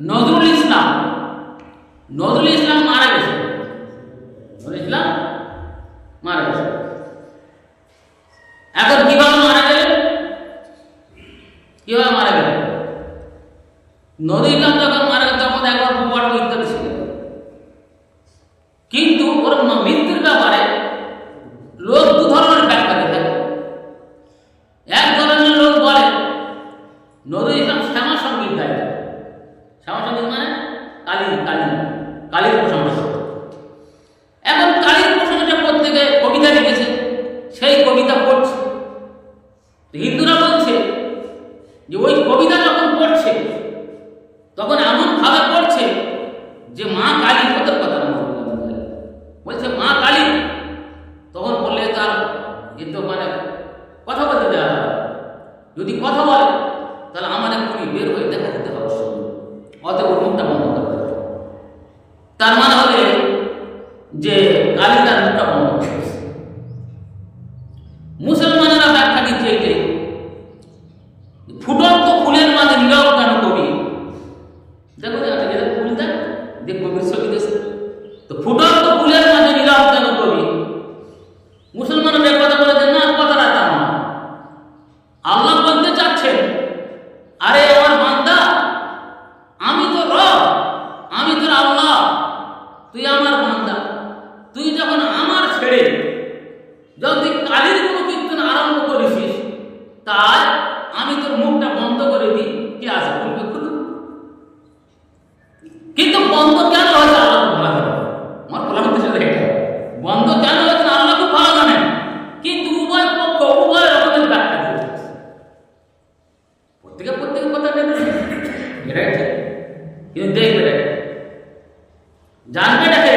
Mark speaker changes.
Speaker 1: নজরুল ইসলাম। নজরুল ইসলাম মারা গেছে। নজরুল ইসলাম মারা গেছে। এখন কিভাবে মারা গেলেন? কিভাবে মারা গেলেন? নজরুল ইসলাম যখন মারা গেছে তখন একবার ভূপাট ইত্যাদি ছিল, কিন্তু ওর মৃত্যুর ব্যাপারে লোক দু ধরনের ব্যাখ্যা দিয়ে থাকে। এক ধরনের লোক বলে নজরুল ইসলাম শ্যামা সঙ্গীত গাইত। শ্যামা সঙ্গীত মানে কালীর প্রশংসা। এখন কালীর প্রশংসা করতে গিয়ে কবিতা লিখেছে, সেই কবিতা পড়ছে। হিন্দুরা বলছে যে ওই কবিতা যখন পড়ছে তখন এমন ভাবে পড়ছে যে মা কালী, ওদের কথা বলছে মা কালী। তখন বললে তার তো মানে কথা বলতে দেওয়া হবে, যদি কথা বলে তাহলে আমাদের খুবই বের হয়ে দেখা দিতে হবে, অতএব ওর মুখটা বন্ধ করতে হবে। তার মানে হলে যে কালী তার মুখটা বন্ধ করছে। মুসলমানেরা ব্যাখ্যা দিচ্ছে এইটাই, ফুটন্ত ফুলের মাঝে নীরব কেন কবি। দেখো যেটা ফুলটা যে কবির ছবি দেশে, তো ফুটন্ত ফুলের মাঝে নীরব কেন কবি। মুসলমানরা এই কথা বলেছেন না, কথাটা তা না। আল্লাহ বলতে চাচ্ছেন, আরে আমার বান্দা, আমি তো রব, আমি তোর আল্লাহ, তুই আমার বান্দা। তুই যখন আমার ছেড়ে যখন তুই কালীর কোনো কীর্তন আরম্ভ করেছিস, তাই আমি তোর মুখটা বন্ধ করে দিই। কি আছে বলবে খুলুন। কিন্তু বন্ধ কেন হয়েছে আল্লাহ খুব ভালো জানেন। আমার বলার উদ্দেশ্য এটা, বন্ধ কেন হয়েছে আল্লাহ খুব ভালো জানেন। কিন্তু উভয় পক্ষ উভয় রকমের ব্যাখ্যা দিয়েছে, প্রত্যেকে কথা নেবে, এটাই ঠিক। কিন্তু দেখবে জানবে এটাকে